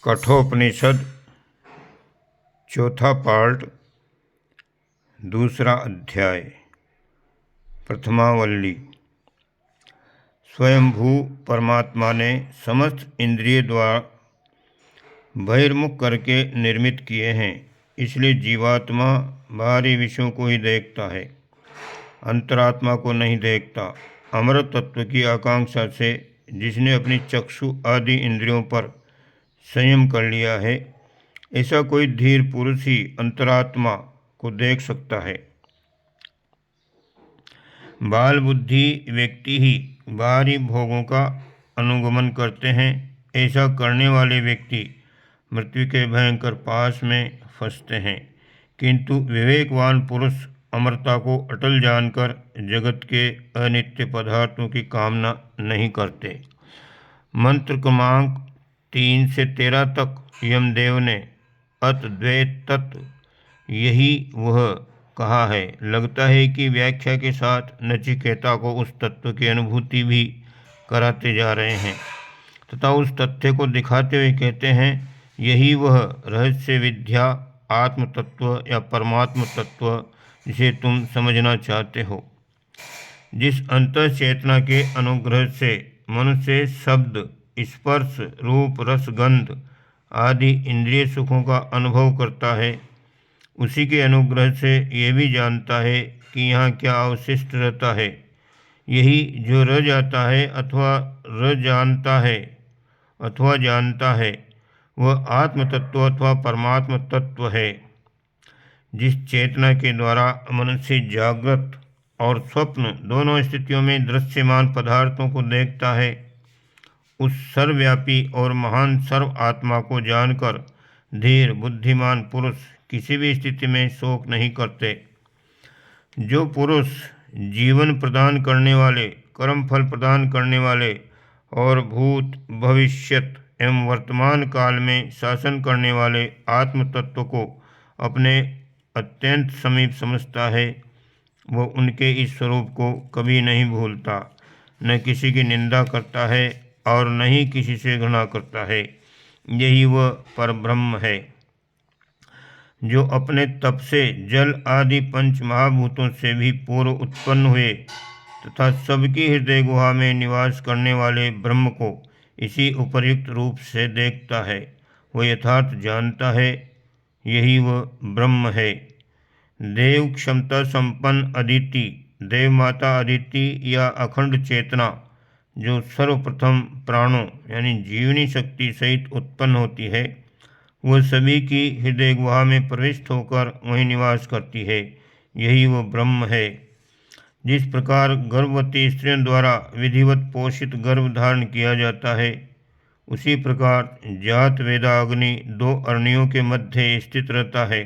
कठोपनिषद चौथा पार्ट दूसरा अध्याय प्रथमावल्ली। स्वयंभू परमात्मा ने समस्त इंद्रिय द्वारा बहिर्मुख करके निर्मित किए हैं, इसलिए जीवात्मा बाहरी विषयों को ही देखता है, अंतरात्मा को नहीं देखता। अमृत तत्व की आकांक्षा से जिसने अपनी चक्षु आदि इंद्रियों पर संयम कर लिया है, ऐसा कोई धीर पुरुष ही अंतरात्मा को देख सकता है। बाल बुद्धि व्यक्ति ही बाहरी भोगों का अनुगमन करते हैं। ऐसा करने वाले व्यक्ति मृत्यु के भयंकर पास में फंसते हैं, किंतु विवेकवान पुरुष अमरता को अटल जानकर जगत के अनित्य पदार्थों की कामना नहीं करते। मंत्र क्रमांक 3 से 13 तक यमदेव ने अद्वैत तत्व यही वह कहा है। लगता है कि व्याख्या के साथ नचिकेता को उस तत्व की अनुभूति भी कराते जा रहे हैं तथा उस तथ्य को दिखाते हुए कहते हैं, यही वह रहस्य विद्या आत्म तत्व या परमात्म तत्व जिसे तुम समझना चाहते हो, जिस अंतः चेतना के अनुग्रह से मनुष्य शब्द स्पर्श रूप रस गंध आदि इंद्रिय सुखों का अनुभव करता है। उसी के अनुग्रह से ये भी जानता है कि यहाँ क्या अवशिष्ट रहता है। यही जो रह जाता है अथवा जानता है वह आत्म तत्व अथवा परमात्म तत्व है। जिस चेतना के द्वारा मनुष्य जागृत और स्वप्न दोनों स्थितियों में दृश्यमान पदार्थों को देखता है, उस सर्वव्यापी और महान सर्व आत्मा को जानकर धीर बुद्धिमान पुरुष किसी भी स्थिति में शोक नहीं करते। जो पुरुष जीवन प्रदान करने वाले, कर्म फल प्रदान करने वाले और भूत भविष्यत एवं वर्तमान काल में शासन करने वाले आत्म तत्व को अपने अत्यंत समीप समझता है, वह उनके इस स्वरूप को कभी नहीं भूलता, न किसी की निंदा करता है और न ही किसी से घृणा करता है। यही वह परब्रह्म है जो अपने तप से जल आदि पंच महाभूतों से भी पूर्व उत्पन्न हुए तथा सबकी हृदय गुहा में निवास करने वाले ब्रह्म को इसी उपर्युक्त रूप से देखता है, वह यथार्थ जानता है। यही वह ब्रह्म है। देव क्षमता संपन्न अदिति, देव माता अदिति या अखंड चेतना जो सर्वप्रथम प्राणों यानी जीवनी शक्ति सहित उत्पन्न होती है, वह सभी की हृदय गुहा में प्रविष्ट होकर वहीं निवास करती है। यही वह ब्रह्म है। जिस प्रकार गर्भवती स्त्रियों द्वारा विधिवत पोषित गर्भ धारण किया जाता है, उसी प्रकार जात वेदाग्नि दो अरनियों के मध्य स्थित रहता है।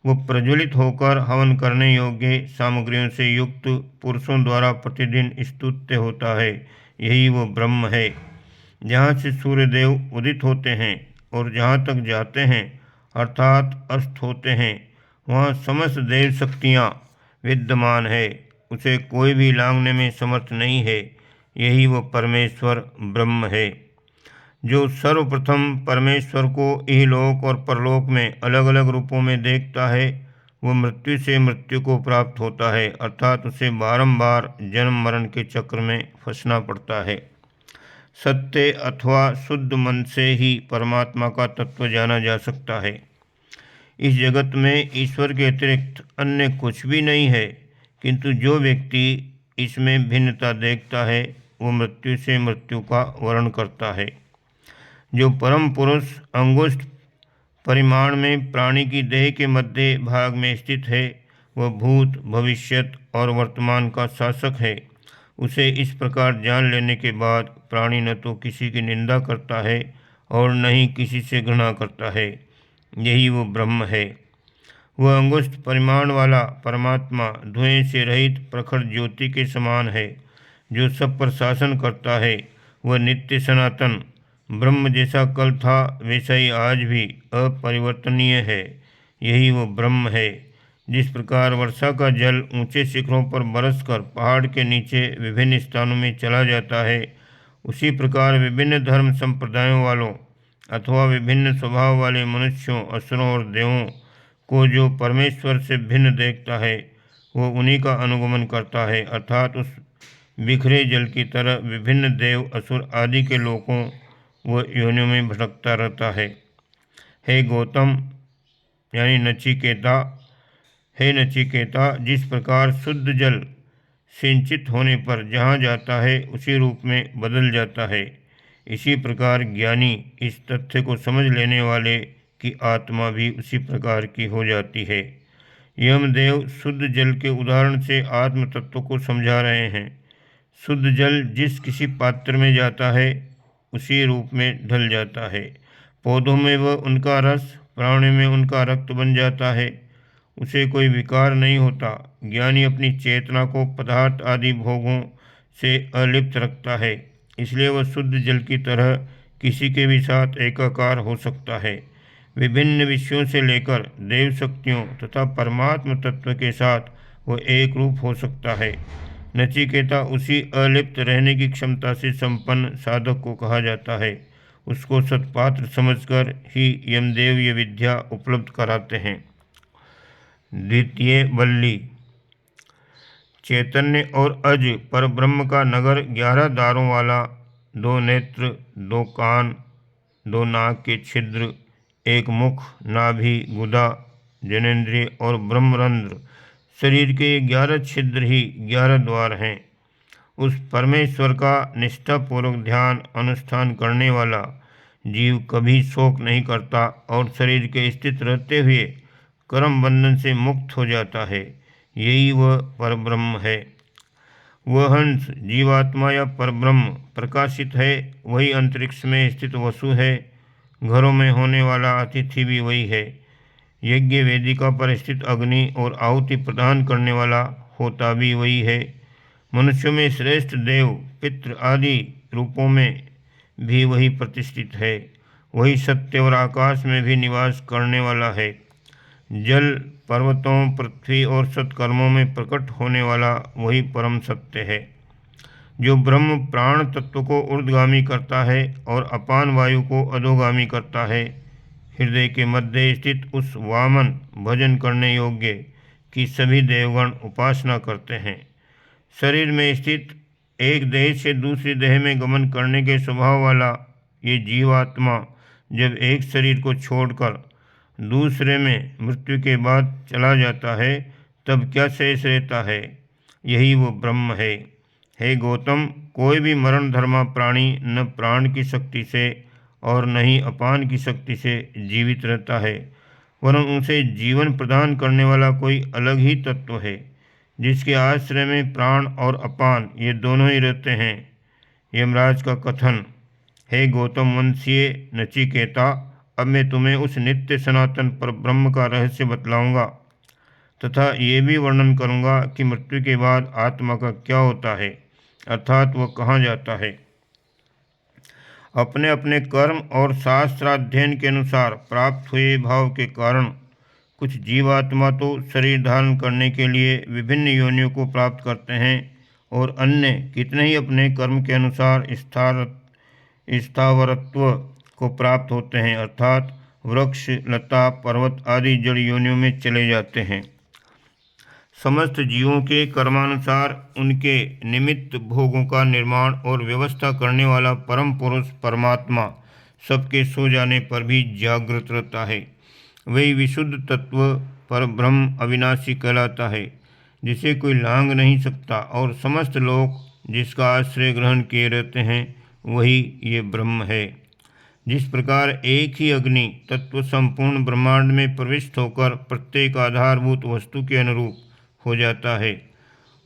वह प्रज्वलित होकर हवन करने योग्य सामग्रियों से युक्त पुरुषों द्वारा प्रतिदिन स्तुत्य होता है। यही वो ब्रह्म है। जहाँ से सूर्यदेव उदित होते हैं और जहाँ तक जाते हैं अर्थात अस्त होते हैं, वहाँ समस्त देव शक्तियाँ विद्यमान है, उसे कोई भी लांघने में समर्थ नहीं है। यही वो परमेश्वर ब्रह्म है। जो सर्वप्रथम परमेश्वर को इहलोक और परलोक में अलग अलग रूपों में देखता है, वह मृत्यु से मृत्यु को प्राप्त होता है, अर्थात उसे बारंबार जन्म मरण के चक्र में फंसना पड़ता है। सत्य अथवा शुद्ध मन से ही परमात्मा का तत्व जाना जा सकता है। इस जगत में ईश्वर के अतिरिक्त अन्य कुछ भी नहीं है, किंतु जो व्यक्ति इसमें भिन्नता देखता है, वो मृत्यु से मृत्यु का वर्ण करता है। जो परम पुरुष अंगुष्ठ परिमाण में प्राणी की देह के मध्य भाग में स्थित है, वह भूत भविष्यत और वर्तमान का शासक है। उसे इस प्रकार जान लेने के बाद प्राणी न तो किसी की निंदा करता है और न ही किसी से घृणा करता है। यही वो ब्रह्म है। वह अंगुष्ठ परिमाण वाला परमात्मा धुएं से रहित प्रखर ज्योति के समान है, जो सब पर शासन करता है। वह नित्य सनातन ब्रह्म जैसा कल था वैसा ही आज भी अपरिवर्तनीय है। यही वो ब्रह्म है। जिस प्रकार वर्षा का जल ऊंचे शिखरों पर बरसकर पहाड़ के नीचे विभिन्न स्थानों में चला जाता है, उसी प्रकार विभिन्न धर्म संप्रदायों वालों अथवा विभिन्न स्वभाव वाले मनुष्यों, असुरों और देवों को जो परमेश्वर से भिन्न देखता है, वो उन्हीं का अनुगमन करता है, अर्थात उस बिखरे जल की तरह विभिन्न देव, असुर आदि के लोगों व योनियों में भटकता रहता है। हे गौतम यानी नचिकेता, हे नचिकेता, जिस प्रकार शुद्ध जल सिंचित होने पर जहाँ जाता है उसी रूप में बदल जाता है, इसी प्रकार ज्ञानी इस तथ्य को समझ लेने वाले की आत्मा भी उसी प्रकार की हो जाती है। यमदेव शुद्ध जल के उदाहरण से आत्म तत्व को समझा रहे हैं। शुद्ध जल जिस किसी पात्र में जाता है उसी रूप में ढल जाता है। पौधों में वह उनका रस, प्राणियों में उनका रक्त बन जाता है, उसे कोई विकार नहीं होता। ज्ञानी अपनी चेतना को पदार्थ आदि भोगों से अलिप्त रखता है, इसलिए वह शुद्ध जल की तरह किसी के भी साथ एकाकार हो सकता है। विभिन्न विषयों से लेकर देव शक्तियों तथा परमात्म तत्व के साथ वह एक रूप हो सकता है। नचिकेता उसी अलिप्त रहने की क्षमता से संपन्न साधक को कहा जाता है। उसको सत्पात्र समझकर ही यमदेव ये विद्या उपलब्ध कराते हैं। द्वितीय वल्ली। चैतन्य और अज पर ब्रह्म का नगर 11 द्वारों वाला, 2 नेत्र, 2 कान, 2 नाक के छिद्र, 1 मुख, नाभि, गुदा, जनेन्द्रिय और ब्रह्मरंध्र, शरीर के 11 छिद्र ही 11 द्वार हैं। उस परमेश्वर का निष्ठापूर्वक ध्यान अनुष्ठान करने वाला जीव कभी शोक नहीं करता और शरीर के स्थित रहते हुए कर्म बंधन से मुक्त हो जाता है। यही वह परब्रह्म है। वह हंस जीवात्मा या परब्रह्म प्रकाशित है, वही अंतरिक्ष में स्थित वसु है। घरों में होने वाला अतिथि भी वही है। यज्ञ वेदिका पर स्थित अग्नि और आहुति प्रदान करने वाला होता भी वही है। मनुष्यों में श्रेष्ठ देव, पितृ आदि रूपों में भी वही प्रतिष्ठित है। वही सत्य और आकाश में भी निवास करने वाला है। जल, पर्वतों, पृथ्वी और सत्कर्मों में प्रकट होने वाला वही परम सत्य है। जो ब्रह्म प्राण तत्व को ऊर्ध्वगामी करता है और अपान वायु को अधोगामी करता है, हृदय के मध्य स्थित उस वामन भजन करने योग्य की सभी देवगण उपासना करते हैं। शरीर में स्थित एक देह से दूसरी देह में गमन करने के स्वभाव वाला ये जीवात्मा जब एक शरीर को छोड़कर दूसरे में मृत्यु के बाद चला जाता है, तब क्या शेष रहता है? यही वो ब्रह्म है। हे गौतम, कोई भी मरण धर्मा प्राणी न प्राण की शक्ति से और न ही अपान की शक्ति से जीवित रहता है, वरन उसे जीवन प्रदान करने वाला कोई अलग ही तत्व है, जिसके आश्रय में प्राण और अपान ये दोनों ही रहते हैं। यमराज का कथन। हे गौतम वंशीय नचिकेता, अब मैं तुम्हें उस नित्य सनातन पर ब्रह्म का रहस्य बतलाऊंगा तथा ये भी वर्णन करूंगा कि मृत्यु के बाद आत्मा का क्या होता है, अर्थात वह कहाँ जाता है। अपने अपने कर्म और शास्त्राध्ययन के अनुसार प्राप्त हुए भाव के कारण कुछ जीवात्मा तो शरीर धारण करने के लिए विभिन्न योनियों को प्राप्त करते हैं और अन्य कितने ही अपने कर्म के अनुसार स्थावरत्व को प्राप्त होते हैं, अर्थात वृक्ष, लता, पर्वत आदि जड़ योनियों में चले जाते हैं। समस्त जीवों के कर्मानुसार उनके निमित्त भोगों का निर्माण और व्यवस्था करने वाला परम पुरुष परमात्मा सबके सो जाने पर भी जागृत रहता है। वही विशुद्ध तत्व पर ब्रह्म अविनाशी कहलाता है, जिसे कोई लांघ नहीं सकता और समस्त लोग जिसका आश्रय ग्रहण किए रहते हैं, वही ये ब्रह्म है। जिस प्रकार एक ही अग्नि तत्व संपूर्ण ब्रह्मांड में प्रविष्ट होकर प्रत्येक आधारभूत वस्तु के अनुरूप हो जाता है,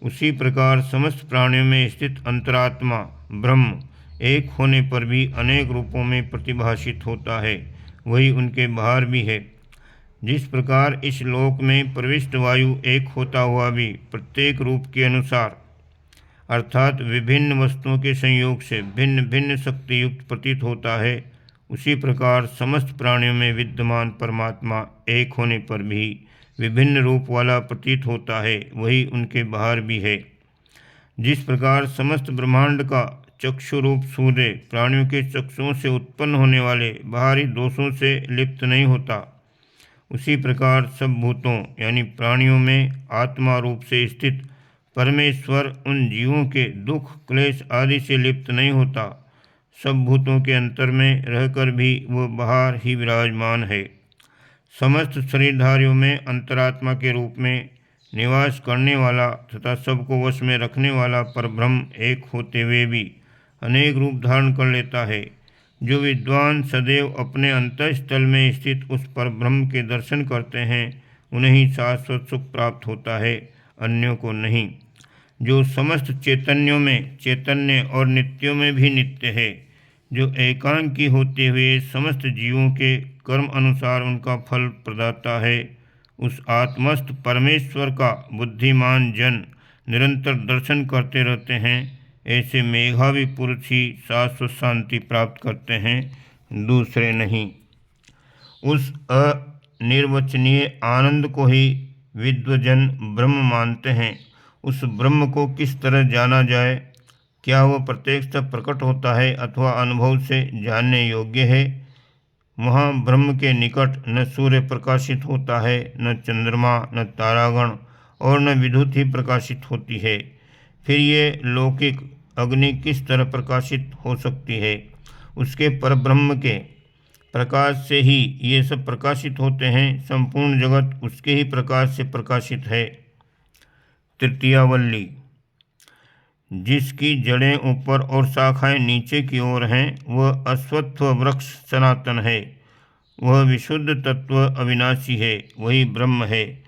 उसी प्रकार समस्त प्राणियों में स्थित अंतरात्मा ब्रह्म एक होने पर भी अनेक रूपों में प्रतिभाषित होता है, वही उनके बाहर भी है। जिस प्रकार इस लोक में प्रविष्ट वायु एक होता हुआ भी प्रत्येक रूप के अनुसार अर्थात विभिन्न वस्तुओं के संयोग से भिन्न भिन्न शक्ति युक्त प्रतीत होता है, उसी प्रकार समस्त प्राणियों में विद्यमान परमात्मा एक होने पर भी विभिन्न रूप वाला प्रतीत होता है, वही उनके बाहर भी है। जिस प्रकार समस्त ब्रह्मांड का चक्षुरूप सूर्य प्राणियों के चक्षुओं से उत्पन्न होने वाले बाहरी दोषों से लिप्त नहीं होता, उसी प्रकार सब भूतों यानी प्राणियों में आत्मा रूप से स्थित परमेश्वर उन जीवों के दुख क्लेश आदि से लिप्त नहीं होता। सब भूतों के अंतर में रहकर भी वो बाहर ही विराजमान है। समस्त शरीरधारियों में अंतरात्मा के रूप में निवास करने वाला तथा सबको वश में रखने वाला परब्रह्म एक होते हुए भी अनेक रूप धारण कर लेता है। जो विद्वान सदैव अपने अंतःस्थल में स्थित उस परब्रह्म के दर्शन करते हैं उन्हें ही शाश्वत सुख प्राप्त होता है, अन्यों को नहीं। जो समस्त चैतन्यों में चैतन्य और नित्यों में भी नित्य है, जो एकांकी होते हुए समस्त जीवों के कर्म अनुसार उनका फल प्रदाता है, उस आत्मस्थ परमेश्वर का बुद्धिमान जन निरंतर दर्शन करते रहते हैं। ऐसे मेधावी पुरुष ही शाश्वत शांति प्राप्त करते हैं, दूसरे नहीं। उस अनिर्वचनीय आनंद को ही विद्वजन ब्रह्म मानते हैं। उस ब्रह्म को किस तरह जाना जाए? क्या वह प्रत्यक्षतः प्रकट होता है अथवा अनुभव से जानने योग्य है? वहाँ ब्रह्म के निकट न सूर्य प्रकाशित होता है, न चंद्रमा, न तारागण और न विद्युत ही प्रकाशित होती है। फिर ये लौकिक अग्नि किस तरह प्रकाशित हो सकती है? उसके परब्रह्म के प्रकाश से ही ये सब प्रकाशित होते हैं। संपूर्ण जगत उसके ही प्रकाश से प्रकाशित है। तृतीयावल्ली। जिसकी जड़ें ऊपर और शाखाएं नीचे की ओर हैं, वह अश्वत्थ वृक्ष सनातन है। वह विशुद्ध तत्व अविनाशी है, वही ब्रह्म है।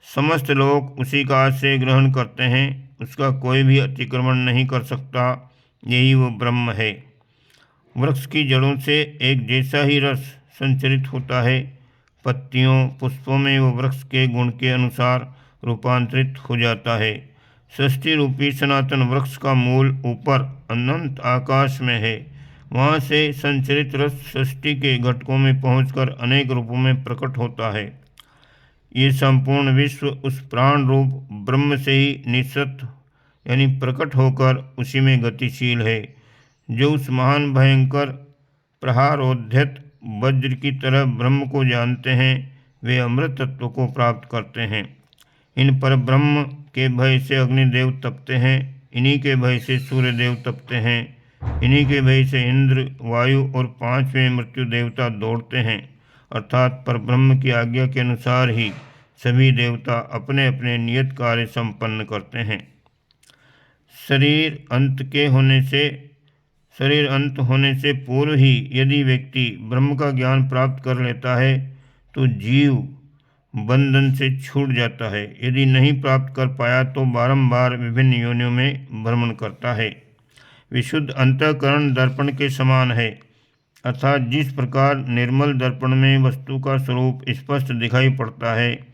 समस्त लोग उसी का आश्रय ग्रहण करते हैं, उसका कोई भी अतिक्रमण नहीं कर सकता, यही वो ब्रह्म है। वृक्ष की जड़ों से एक जैसा ही रस संचरित होता है। पत्तियों पुष्पों में वो वृक्ष के गुण के अनुसार रूपांतरित हो जाता है। सृष्टि रूपी सनातन वृक्ष का मूल ऊपर अनंत आकाश में है। वहाँ से संचरित रस सृष्टि के घटकों में पहुंचकर अनेक रूपों में प्रकट होता है। ये संपूर्ण विश्व उस प्राण रूप ब्रह्म से ही निःसृत यानी प्रकट होकर उसी में गतिशील है। जो उस महान भयंकर प्रहारोद्यत वज्र की तरह ब्रह्म को जानते हैं, वे अमृत तत्व को प्राप्त करते हैं। इन पर ब्रह्म के भय से अग्निदेव तपते हैं, इन्हीं के भय से सूर्यदेव तपते हैं, इन्हीं के भय से इंद्र, वायु और पांचवें मृत्यु देवता दौड़ते हैं। अर्थात परब्रह्म की आज्ञा के अनुसार ही सभी देवता अपने अपने नियत कार्य संपन्न करते हैं। शरीर अंत होने से पूर्व ही यदि व्यक्ति ब्रह्म का ज्ञान प्राप्त कर लेता है तो जीव बंधन से छूट जाता है। यदि नहीं प्राप्त कर पाया तो बारंबार विभिन्न योनियों में भ्रमण करता है। विशुद्ध अंतःकरण दर्पण के समान है, अर्थात जिस प्रकार निर्मल दर्पण में वस्तु का स्वरूप स्पष्ट दिखाई पड़ता है,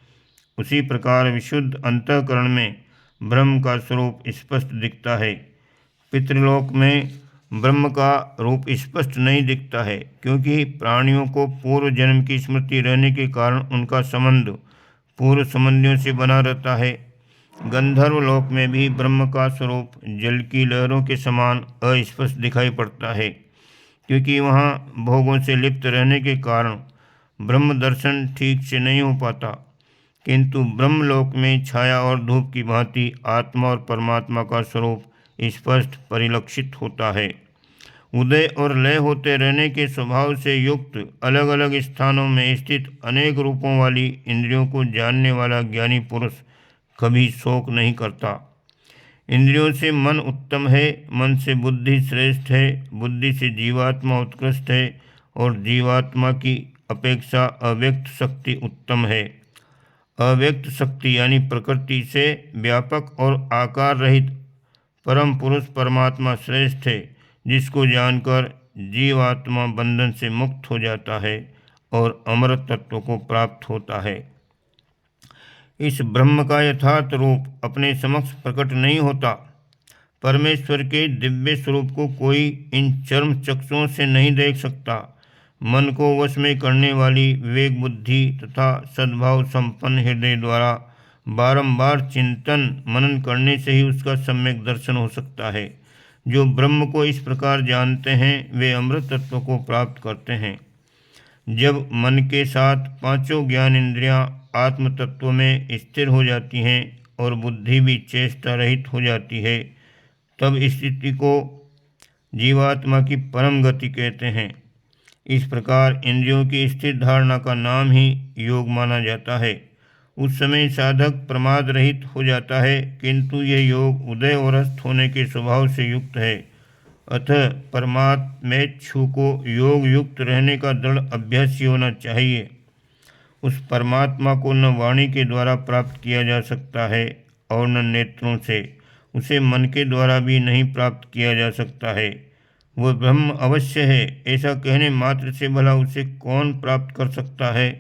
उसी प्रकार विशुद्ध अंतःकरण में ब्रह्म का स्वरूप स्पष्ट दिखता है। पितृलोक में ब्रह्म का रूप स्पष्ट नहीं दिखता है, क्योंकि प्राणियों को पूर्व जन्म की स्मृति रहने के कारण उनका संबंध पूर्व संबंधियों से बना रहता है। गंधर्व लोक में भी ब्रह्म का स्वरूप जल की लहरों के समान अस्पष्ट दिखाई पड़ता है, क्योंकि वहाँ भोगों से लिप्त रहने के कारण ब्रह्म दर्शन ठीक से नहीं हो पाता। किंतु ब्रह्मलोक में छाया और धूप की भांति आत्मा और परमात्मा का स्वरूप स्पष्ट परिलक्षित होता है। उदय और लय होते रहने के स्वभाव से युक्त अलग अलग स्थानों में स्थित अनेक रूपों वाली इंद्रियों को जानने वाला ज्ञानी पुरुष कभी शोक नहीं करता। इंद्रियों से मन उत्तम है, मन से बुद्धि श्रेष्ठ है, बुद्धि से जीवात्मा उत्कृष्ट है और जीवात्मा की अपेक्षा अव्यक्त शक्ति उत्तम है। अव्यक्त शक्ति यानी प्रकृति से व्यापक और आकार रहित परम पुरुष परमात्मा श्रेष्ठ है, जिसको जानकर जीवात्मा बंधन से मुक्त हो जाता है और अमृत तत्व को प्राप्त होता है। इस ब्रह्म का यथार्थ रूप अपने समक्ष प्रकट नहीं होता। परमेश्वर के दिव्य स्वरूप को कोई इन चर्म चक्षुओं से नहीं देख सकता। मन को वश में करने वाली विवेक बुद्धि तथा सद्भाव संपन्न हृदय द्वारा बारंबार चिंतन मनन करने से ही उसका सम्यक दर्शन हो सकता है। जो ब्रह्म को इस प्रकार जानते हैं वे अमृत तत्व को प्राप्त करते हैं। जब मन के साथ पांचों ज्ञान इंद्रियां आत्म तत्व में स्थिर हो जाती हैं और बुद्धि भी चेष्टा रहित हो जाती है, तब इस स्थिति को जीवात्मा की परम गति कहते हैं। इस प्रकार इंद्रियों की स्थिर धारणा का नाम ही योग माना जाता है। उस समय साधक प्रमाद रहित हो जाता है, किंतु यह योग उदय और अस्त होने के स्वभाव से युक्त है। अतः परमात्मेच्छु को योग युक्त रहने का दृढ़ अभ्यास ही होना चाहिए। उस परमात्मा को न वाणी के द्वारा प्राप्त किया जा सकता है और न नेत्रों से, उसे मन के द्वारा भी नहीं प्राप्त किया जा सकता है। वह ब्रह्म अवश्य है, ऐसा कहने मात्र से भला उसे कौन प्राप्त कर सकता है।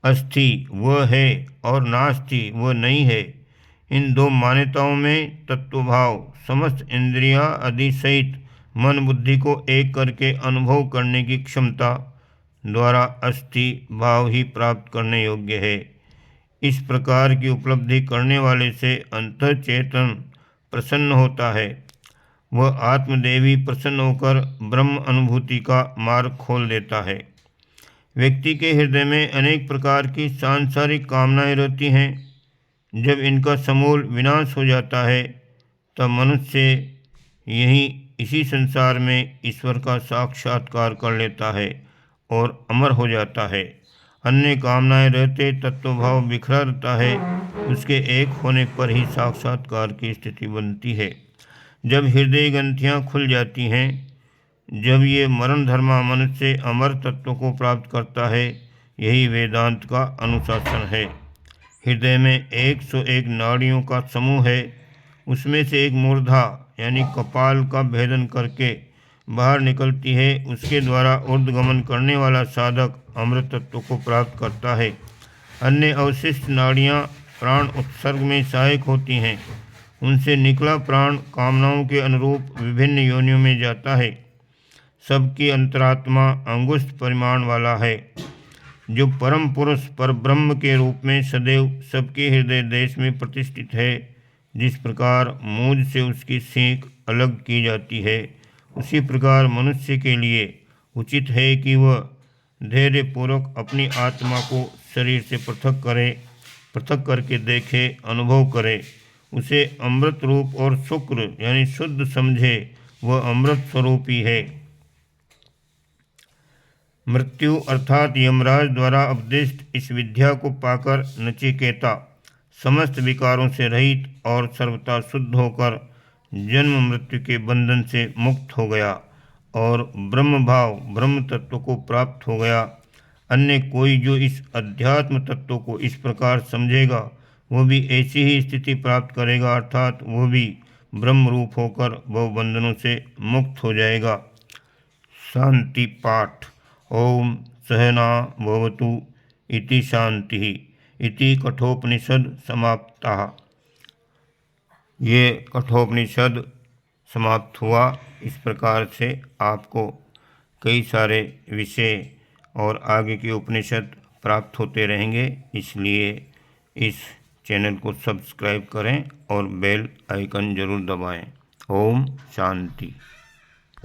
अस्थि वह है और नास्ति वह नहीं है। इन दो मान्यताओं में तत्वभाव समस्त इंद्रियां आदि सहित मन बुद्धि को एक करके अनुभव करने की क्षमता द्वारा अस्थि भाव ही प्राप्त करने योग्य है। इस प्रकार की उपलब्धि करने वाले से अंतः चेतन प्रसन्न होता है। वह आत्मदेवी प्रसन्न होकर ब्रह्म अनुभूति का मार्ग खोल देता है। व्यक्ति के हृदय में अनेक प्रकार की सांसारिक कामनाएं रहती हैं। जब इनका समूल विनाश हो जाता है तब मनुष्य यहीं इसी संसार में ईश्वर का साक्षात्कार कर लेता है और अमर हो जाता है। अन्य कामनाएं रहते तत्वभाव बिखरा रहता है, उसके एक होने पर ही साक्षात्कार की स्थिति बनती है। जब हृदय ग्रंथियाँ खुल जाती हैं, जब ये मरण धर्मा मनुष्य अमर तत्व को प्राप्त करता है, यही वेदांत का अनुशासन है। हृदय में 101 नाड़ियों का समूह है। उसमें से एक मूर्धा यानी कपाल का भेदन करके बाहर निकलती है। उसके द्वारा ऊर्ध्वगमन करने वाला साधक अमृत तत्व को प्राप्त करता है। अन्य अवशिष्ट नाड़ियाँ प्राण उत्सर्ग में सहायक होती हैं। उनसे निकला प्राण कामनाओं के अनुरूप विभिन्न योनियों में जाता है। सबकी अंतरात्मा अंगुष्ठ परिमाण वाला है, जो परम पुरुष पर ब्रह्म के रूप में सदैव सबके हृदय देश में प्रतिष्ठित है। जिस प्रकार मूंज से उसकी सींग अलग की जाती है, उसी प्रकार मनुष्य के लिए उचित है कि वह धैर्यपूर्वक अपनी आत्मा को शरीर से पृथक करके देखे, अनुभव करे, उसे अमृत रूप और शुक्र यानी शुद्ध समझे। वह अमृत स्वरूप ही है। मृत्यु अर्थात यमराज द्वारा उपदिष्ट इस विद्या को पाकर नचिकेता समस्त विकारों से रहित और सर्वथा शुद्ध होकर जन्म मृत्यु के बंधन से मुक्त हो गया और ब्रह्म भाव ब्रह्म तत्व को प्राप्त हो गया। अन्य कोई जो इस अध्यात्म तत्व को इस प्रकार समझेगा, वह भी ऐसी ही स्थिति प्राप्त करेगा, अर्थात वह भी ब्रह्म रूप होकर भवबंधनों से मुक्त हो जाएगा। शांति पाठ। ओम सहना भवतु इति शांति इति कठोपनिषद समाप्ता। ये कठोपनिषद समाप्त हुआ। इस प्रकार से आपको कई सारे विषय और आगे के उपनिषद प्राप्त होते रहेंगे, इसलिए इस चैनल को सब्सक्राइब करें और बेल आइकन जरूर दबाएं। ओम शांति।